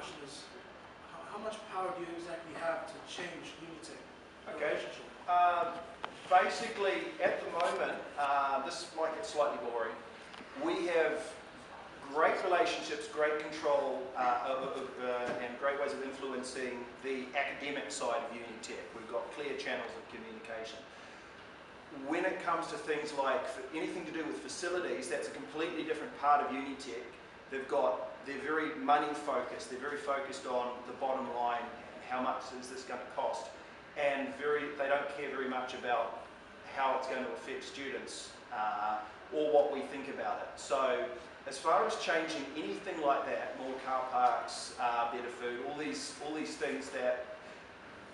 question is, how much power do you exactly have to change Unitech? Okay. Basically, at the moment, this might get slightly boring. We have great relationships, great control, and great ways of influencing the academic side of Unitech. We've got clear channels of communication. When it comes to things like anything to do with facilities, that's a completely different part of Unitech. They're very money focused. They're very focused on the bottom line and how much is this going to cost, and they don't care very much about how it's going to affect students or what we think about it. So as far as changing anything like that, more car parks, better food, all these things that,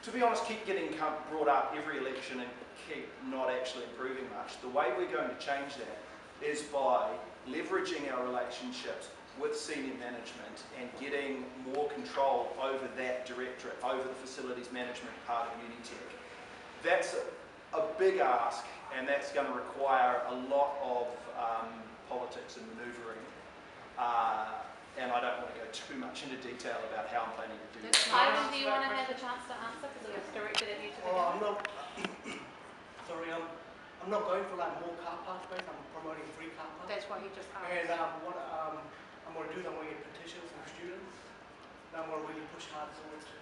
to be honest, keep getting brought up every election and keep not actually improving much. The way we're going to change that is by leveraging our relationships with senior management and getting more control over that directorate, over the facilities management part of Unitech. That's a big ask, and that's going to require a lot of politics and manoeuvring. And I don't want to go too much into detail about how I'm planning to do that. Ivan, do you want to have a chance to answer because it was directed at you to begin? I'm not. Sorry, I'm not going for like more car park space. I'm promoting free car parks. That's what he just asked. And what I'm going to do is I'm going to get petitions from students. And I'm going to really push hard towards it.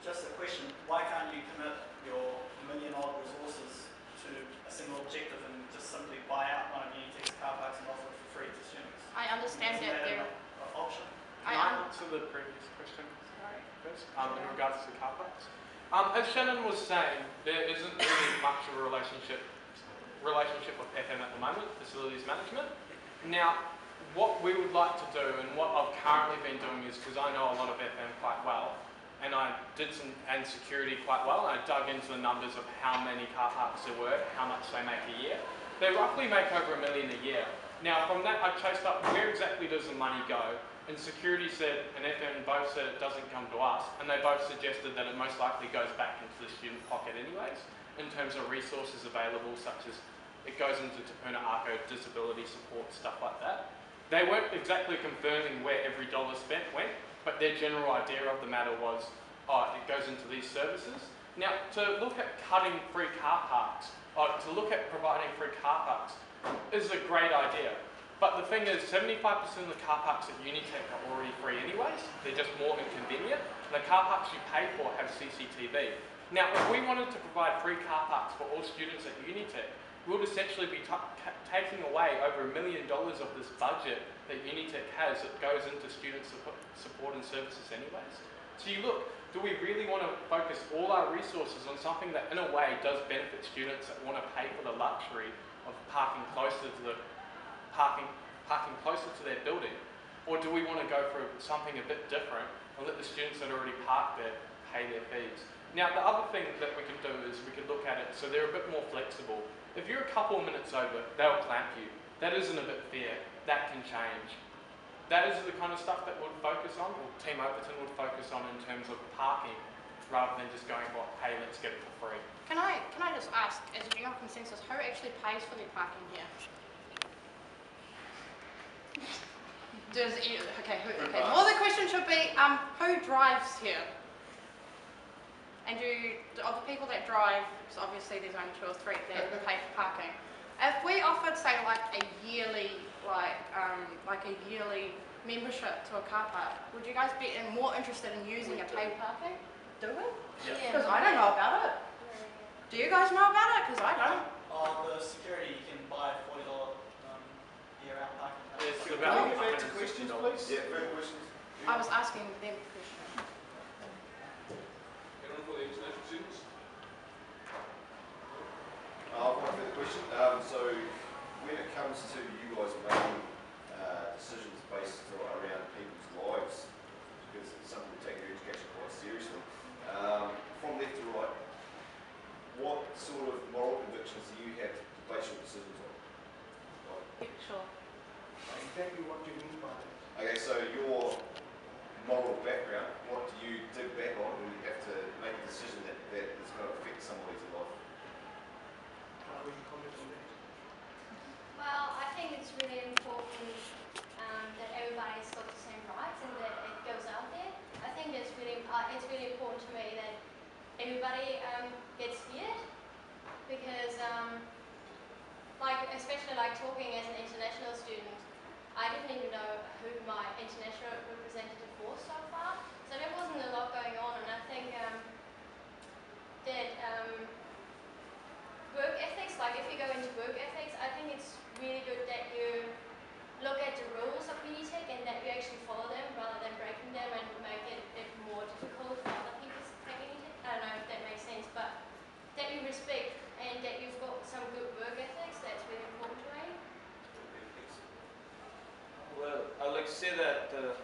Just a question, why can't you commit your million-odd resources to a single objective and just simply buy out one of Unitech's car parks and offer it for free to students? I understand Isn't that an option? Can I answer the previous question first, in regards to car parks? As Shannon was saying, there isn't really much of a relationship with FM at the moment, facilities management. Now, what we would like to do, and what I've currently been doing is, because I know a lot of FM quite well, and I did and security quite well, and I dug into the numbers of how many car parks there were, how much they make a year. They roughly make over $1 million a year. Now, from that, I chased up where exactly does the money go, and security said, and FM both said it doesn't come to us, and they both suggested that it most likely goes back into the student pocket anyways, in terms of resources available, such as it goes into Te Puna Ako, disability support, stuff like that. They weren't exactly confirming where every dollar spent went, but their general idea of the matter was, it goes into these services. Now, to look at cutting free car parks, or to look at providing free car parks, is a great idea. But the thing is, 75% of the car parks at Unitech are already free anyways. They're just more inconvenient. The car parks you pay for have CCTV. Now, if we wanted to provide free car parks for all students at Unitech, we would essentially be taking away over $1 million of this budget that Unitech has that goes into student support and services anyways. So you look, do we really want to focus all our resources on something that in a way does benefit students that want to pay for the luxury of parking closer to their building? Or do we want to go for something a bit different and let the students that already park there pay their fees? Now, the other thing that we can do is we can look at it so they're a bit more flexible. If you're a couple of minutes over, they'll clamp you. That isn't a bit fair. That can change. That is the kind of stuff that we'll focus on, or Team Overton would focus on in terms of parking, rather than just going, well, hey, let's get it for free. Can I just ask, as a general consensus, who actually pays for their parking here? Okay, more the question should be, who drives here? And of the people that drive, because obviously there's only 2 or 3 that pay for parking. If we offered, say, like a yearly membership to a car park, would you guys be more interested in using a paid parking? Do we? Because I don't know about it. Do you guys know about it? Because I don't. The security, you can buy a $40 year-round parking. It's Can about we get back to questions, please? Yeah, further questions. I was asking them a question. For the international students? I've got a further question. So when it comes to you guys making decisions based around people's lives, because it's something we take your education quite seriously, from left to right, what sort of moral convictions do you have to base your decisions on? Sure. Exactly what you mean by that. Okay, so your moral background, what do you dig back on when you have to make a decision that is going to affect somebody's life? Will you comment on that? Well, I think it's really important that everybody's got to everybody gets feared, because like, especially like talking as an international student, I didn't even know who my international representative was so far, so there wasn't a lot going on, and I think that work ethics, like if you go into work ethics, I think it's really good that you look at the rules of Unitech and that you actually follow them rather than breaking them and make it more difficult for other people to take Unitech. I don't know if that makes sense, but that you respect and that you've got some good work ethics, that's really important to me. Well, I would like to say that the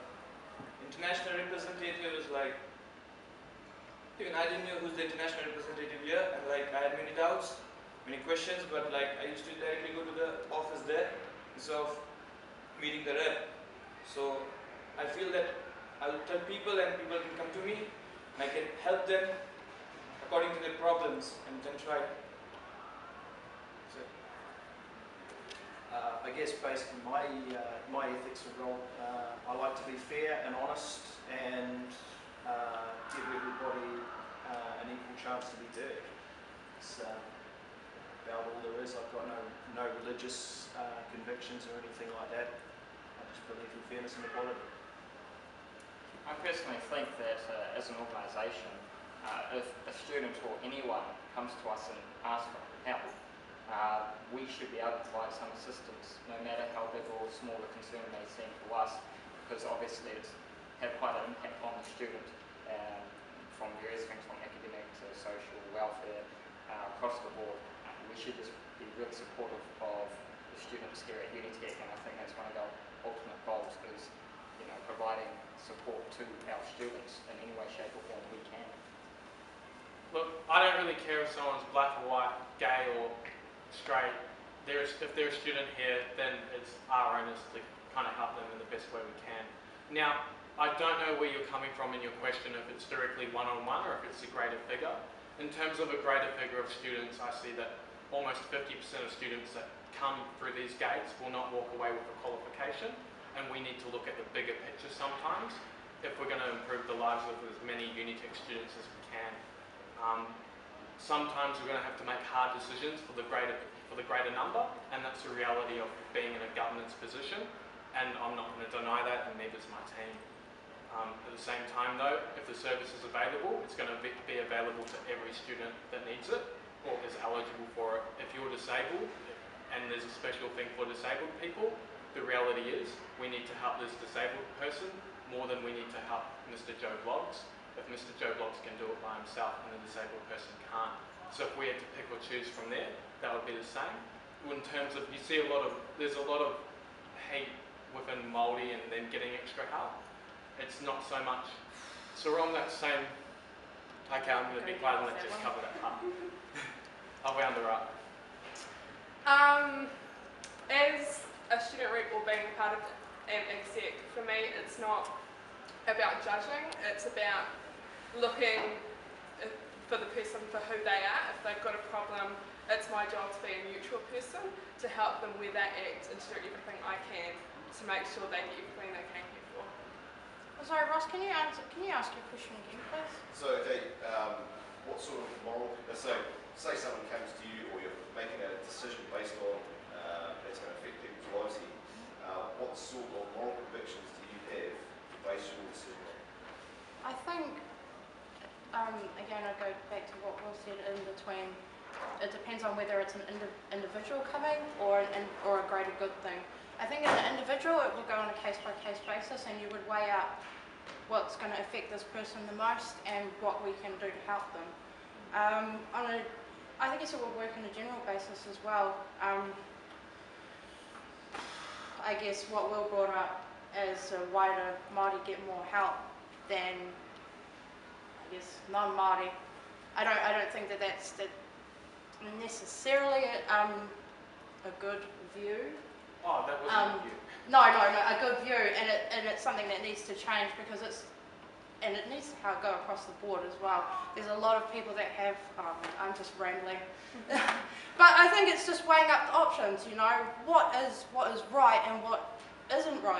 international representative is like, even I didn't know who's the international representative here, and like I had many doubts, many questions, but like I used to directly go to the office there instead of meeting the rep. So I feel that I'll tell people and people can come to me and I can help them according to their problems and then try. So, I guess based on my ethics and role, I like to be fair and honest and give everybody an equal chance to be heard. It's about all there is. I've got no religious convictions or anything like that. I just believe in fairness and equality. I personally think that as an organisation, if a student or anyone comes to us and asks for help, we should be able to provide some assistance, no matter how big or small the concern may seem to us, because obviously it's had quite an impact on the student from various things, from academic to social welfare, across the board. We should just be really supportive of the students here at Unitech, and I think that's one of our ultimate goals is, providing support to our students in any way, shape or form we can. Look, I don't really care if someone's black or white, gay or straight. If they're a student here, then it's our onus to kind of help them in the best way we can. Now, I don't know where you're coming from in your question, if it's directly one-on-one or if it's a greater figure. In terms of a greater figure of students, I see that almost 50% of students that come through these gates will not walk away with a qualification, and we need to look at the bigger picture sometimes if we're going to improve the lives of as many Unitech students as we can. Sometimes we're going to have to make hard decisions for the greater number, and that's the reality of being in a governance position, and I'm not going to deny that, and neither is my team. At the same time though, if the service is available, it's going to be available to every student that needs it or is eligible for it. If you're disabled and there's a special thing for disabled people, the reality is we need to help this disabled person more than we need to help Mr. Joe Bloggs. If Mr. Joe Bloggs can do it by himself and the disabled person can't. So if we had to pick or choose from there, that would be the same. In terms of, there's a lot of hate within Māori and then getting extra help. It's not so much. So we're on that same, okay, I'm going to be quiet and let Jess cover that part. I'll round her up. As a student rep or being part of an exec, for me it's not about judging, it's about looking for the person for who they are. If they've got a problem, it's my job to be a neutral person to help them where they act and to do everything I can to make sure they get everything they came here for. Oh, sorry, Ross, can you ask your question again, please? So, okay, what sort of moral, so say someone comes to you or you're making a decision based on that's going to affect people's lives here, what sort of moral convictions do you have to base your decision on? I think, again, I go back to what Will said in between. It depends on whether it's an individual coming or a greater good thing. I think as an individual, it will go on a case-by-case basis, and you would weigh up what's going to affect this person the most and what we can do to help them. I think it will work on a general basis as well. I guess what Will brought up is why do Māori get more help than, I guess, non-Māori. I don't think that's necessarily a good view. Oh, that wasn't a view. No, a good view, and it's something that needs to change because it needs to go across the board as well. There's a lot of people that have, I'm just rambling, but I think it's just weighing up the options, what is right and what isn't right.